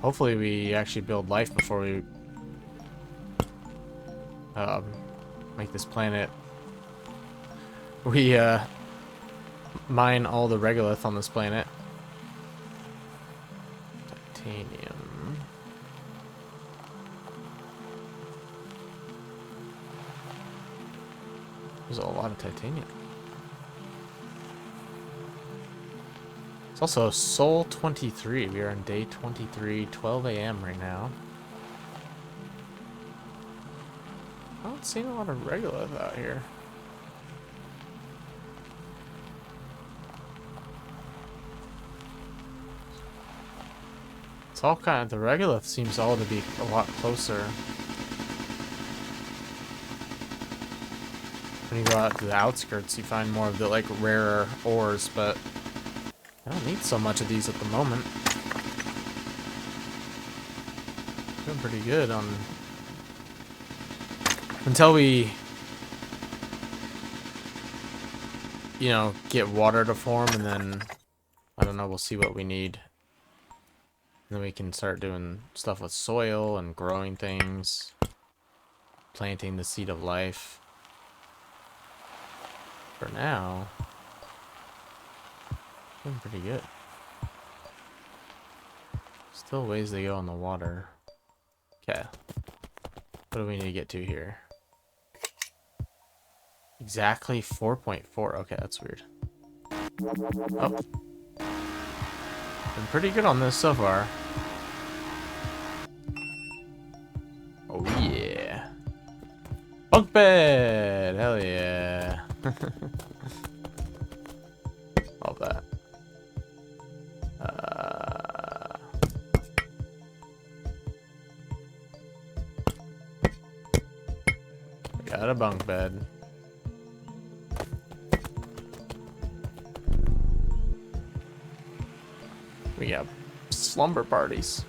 Hopefully we actually build life before we make this planet. We mine all the regolith on this planet. Titanium. There's a lot of titanium. It's also Sol 23. We are on day 23, 12 a.m. right now. I don't see a lot of regolith out here. It's all kind of, the regolith seems all to be a lot closer. When you go out to the outskirts, you find more of the like rarer ores, but I don't need so much of these at the moment. Doing pretty good on until we, you know, get water to form, and then I don't know, we'll see what we need. And then we can start doing stuff with soil and growing things, planting the seed of life. For now, doing pretty good. Still ways to go on the water. Okay. What do we need to get to here? Exactly 4.4. Okay, that's weird. Oh. Been pretty good on this so far. Oh yeah. Bunk bed! Hell yeah. All that. Got a bunk bed. We got slumber parties.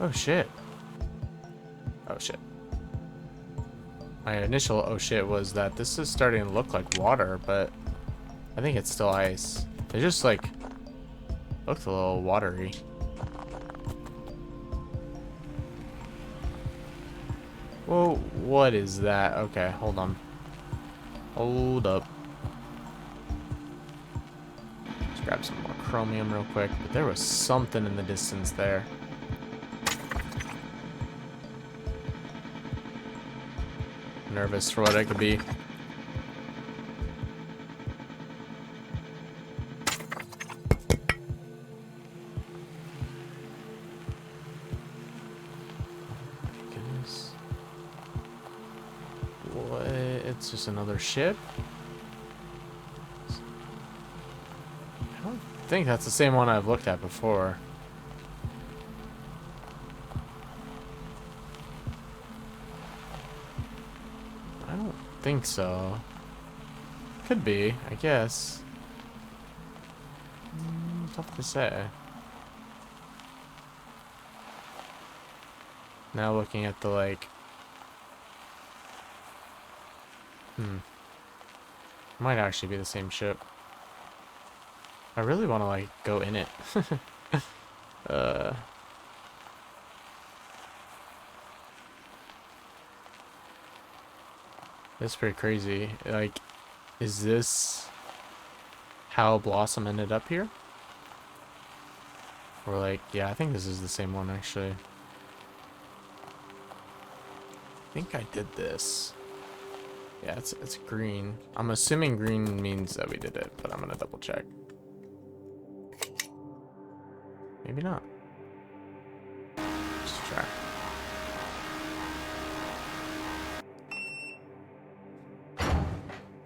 Oh shit. Oh shit. My initial oh shit was that this is starting to look like water, but I think it's still ice. It just like looks a little watery. Whoa, what is that? Okay, hold on. Hold up. Let's grab some more chromium real quick. But there was something in the distance there. Nervous for what it could be. Goodness. What? It's just another ship? I don't think that's the same one I've looked at before. I don't think so. Could be, I guess. Tough to say. Now looking at the like... Might actually be the same ship. I really want to like go in it. uh, that's pretty crazy. Like, is this how Blossom ended up here? Or like, yeah, I think this is the same one actually. I think I did this. Yeah, it's green. I'm assuming green means that we did it, but I'm gonna double check. Maybe not. Just try.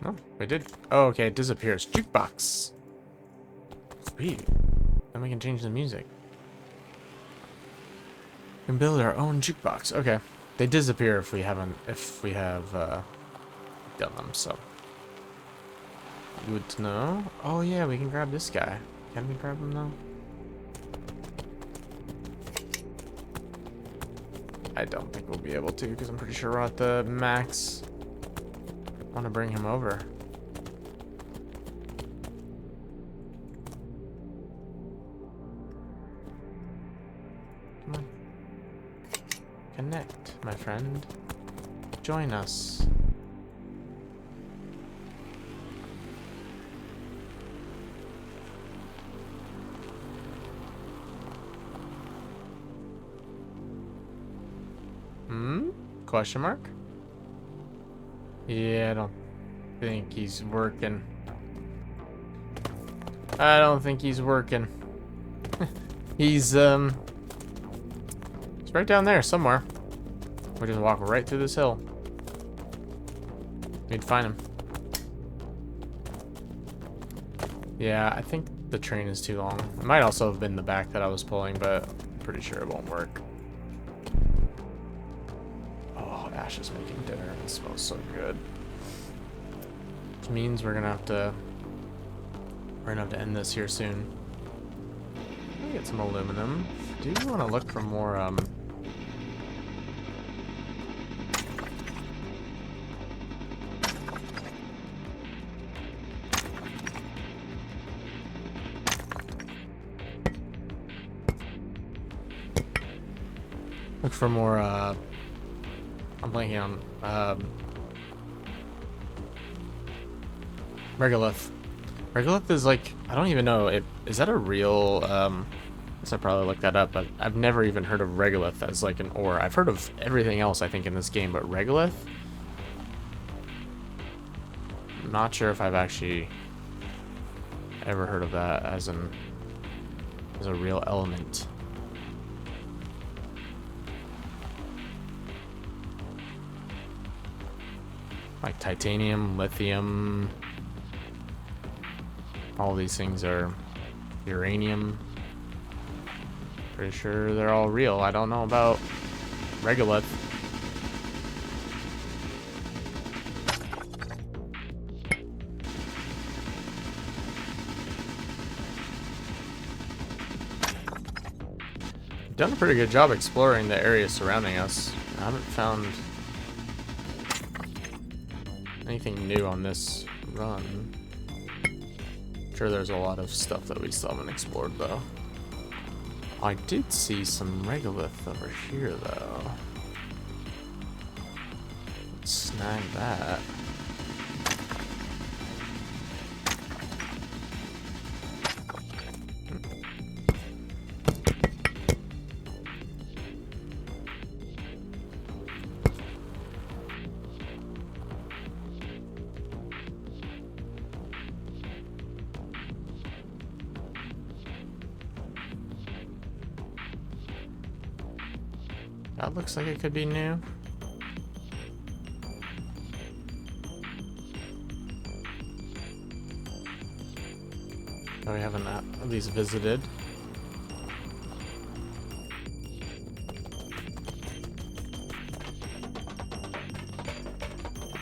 No, we did. Oh, okay, it disappears. Jukebox. Sweet. Then we can change the music. We can build our own jukebox. Okay. They disappear if we have done them, so. Good to know. Oh yeah, we can grab this guy. Can we grab him though? I don't think we'll be able to because I'm pretty sure we're at the max. I want to bring him over. Come on. Connect, my friend. Join us. Question mark? Yeah, I don't think he's working. I don't think he's working. He's right down there somewhere. We just walk right through this hill. We'd find him. Yeah, I think the train is too long. It might also have been the back that I was pulling, but I'm pretty sure it won't work. Oh, Ash is making dinner. It smells so good. Which means we're gonna have to end this here soon. Let me get some aluminum. Do you want to look for more I'm blanking on regolith. Regolith is like, I don't even know, is that a real, I guess I probably looked that up, but I've never even heard of regolith as like an ore. I've heard of everything else, I think, in this game, but regolith? I'm not sure if I've actually ever heard of that as a real element. Like titanium, lithium, all these things are uranium. Pretty sure they're all real. I don't know about regolith. We've done a pretty good job exploring the area surrounding us. I haven't found anything new on this run. I'm sure there's a lot of stuff that we still haven't explored though. I did see some regolith over here though. Let's snag that. That looks like it could be new. Oh, we haven't at least visited.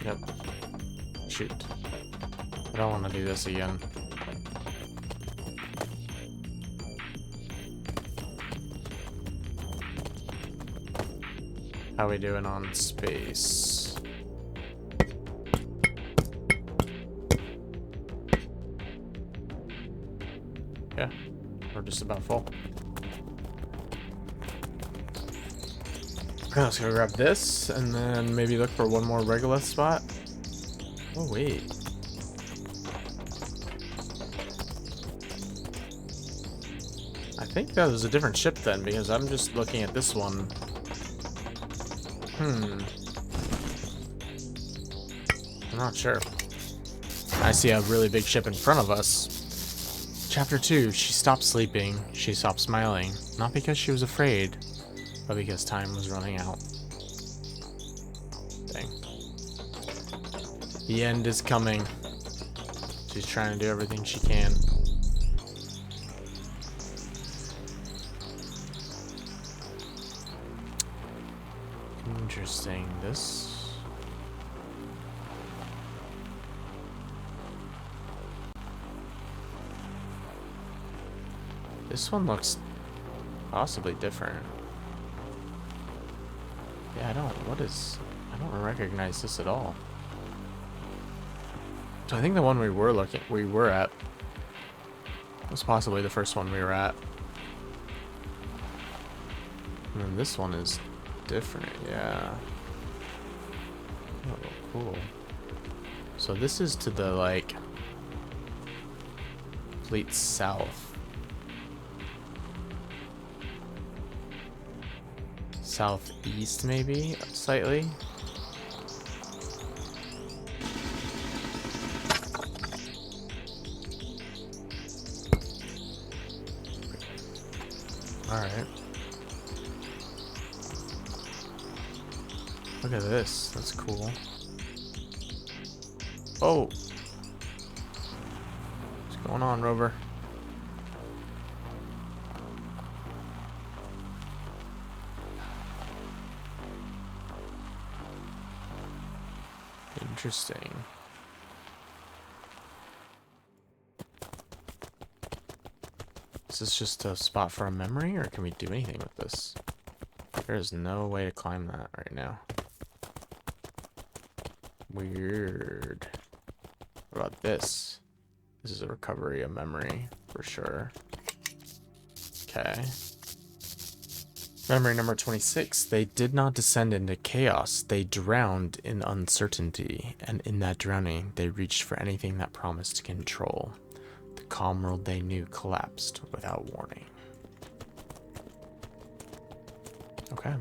Yep. Shoot. I don't want to do this again. How we doing on space? just about full. Okay, let's go grab this, and then maybe look for one more regolith spot. Oh, wait. I think that was a different ship then, because I'm just looking at this one. I'm not sure. I see a really big ship in front of us. Chapter 2, she stopped sleeping. She stopped smiling. Not because she was afraid, but because time was running out. Dang. The end is coming. She's trying to do everything she can. Interesting. This one looks possibly different. Yeah, I don't recognize this at all. So I think the one we were at was possibly the first one we were at. And then this one is different, yeah. Oh, cool. So this is to the, like, complete south. Southeast, maybe, slightly. Alright. Look at this. That's cool. Oh! What's going on, Rover? Interesting. Is this just a spot for a memory, or can we do anything with this? There is no way to climb that right now. Weird. What about this? This is a recovery of memory, for sure. Okay. Memory number 26. They did not descend into chaos. They drowned in uncertainty. And in that drowning, they reached for anything that promised control. The calm world they knew collapsed without warning. Okay.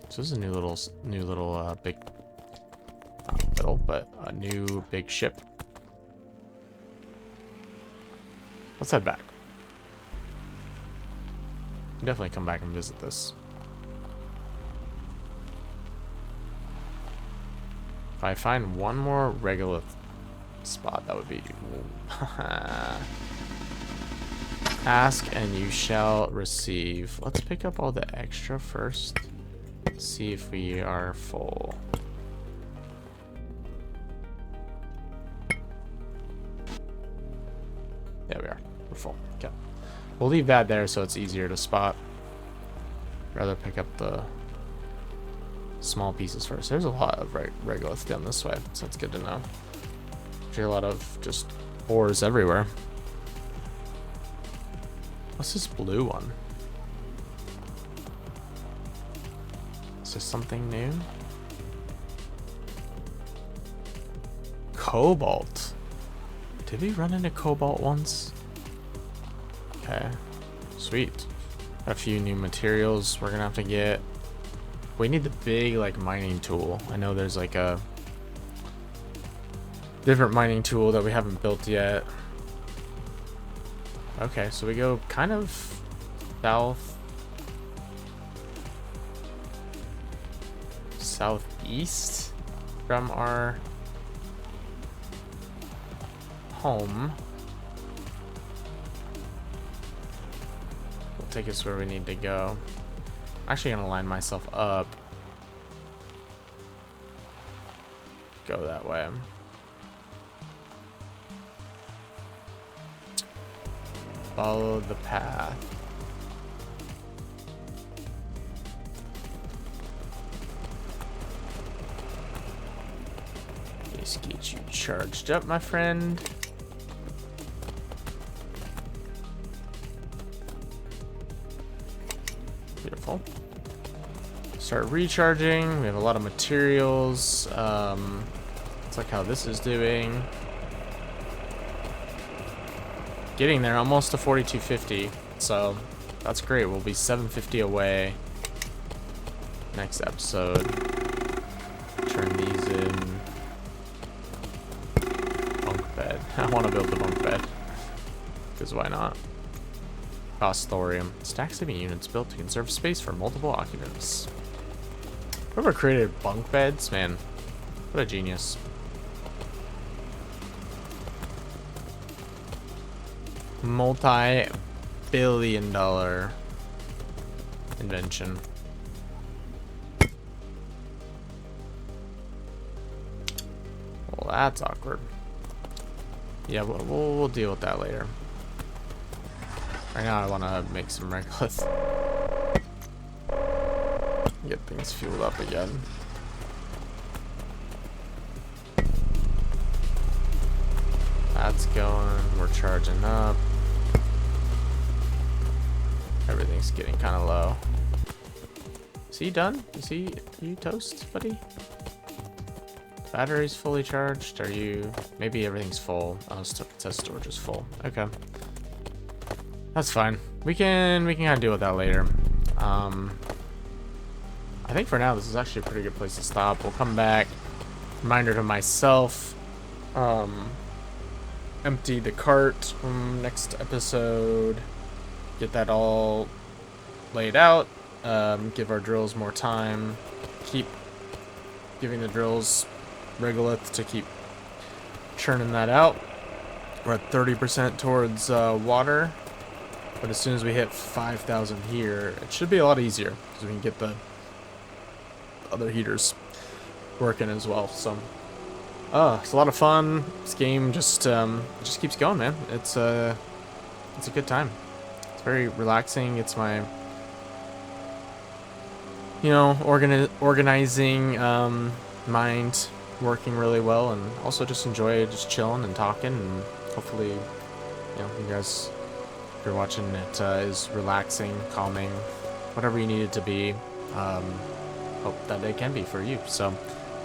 So this is a new little big, not little, but a new big ship. Let's head back. Definitely come back and visit this. If I find one more regolith spot, that would be... Ask and you shall receive. Let's pick up all the extra first. See if we are full. There we are. We're full. Okay. We'll leave that there so it's easier to spot. Rather pick up the small pieces first. There's a lot of regolith down this way, so that's good to know. There's a lot of just ores everywhere. What's this blue one? Is this something new? Cobalt. Did we run into cobalt once? Okay, sweet. Got a few new materials we're gonna have to get. We need the big, like, mining tool. I know there's like a different mining tool that we haven't built yet. Okay, so we go kind of southeast from our home. Will take us where we need to go. I'm actually gonna line myself up. Go that way. Follow the path. Let's get you charged up, my friend. Beautiful. Start recharging. We have a lot of materials. Let's look how this is doing. Getting there, almost to 4250. So that's great. We'll be 750 away. Next episode. Turn these in. Bunk bed. I want to build the bunk bed. Because why not? Cost thorium. Stack sleeping units built to conserve space for multiple occupants. Whoever created bunk beds, man, what a genius. Multi-billion-dollar invention. Well, that's awkward. Yeah, we'll deal with that later. Right now, I want to make some regolith. Get things fueled up again. That's going. We're charging up. Everything's getting kind of low. Is he done? Is he? Are you toast, buddy? Battery's fully charged. Are you? Maybe everything's full. Oh, it says storage is full. Okay. That's fine. We can kind of deal with that later. I think for now this is actually a pretty good place to stop. We'll come back. Reminder to myself. Empty the cart next episode. Get that all laid out. Give our drills more time. Keep giving the drills regolith to keep churning that out. We're at 30% towards water. But as soon as we hit 5,000 here, it should be a lot easier because we can get the other heaters working as well. So, it's a lot of fun. This game just keeps going, man. It's a good time. It's very relaxing. It's my, you know, organizing mind working really well, and also just enjoy just chilling and talking, and hopefully, you know, you guys. You're watching it is relaxing, calming, whatever you need it to be. Hope that it can be for you. So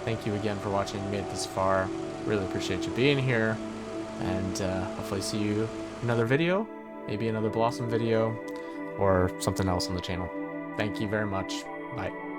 thank you again for watching. You made it this far. Really appreciate you being here, and hopefully see you in another video, maybe another Blossom video or something else on the channel. Thank you very much. Bye.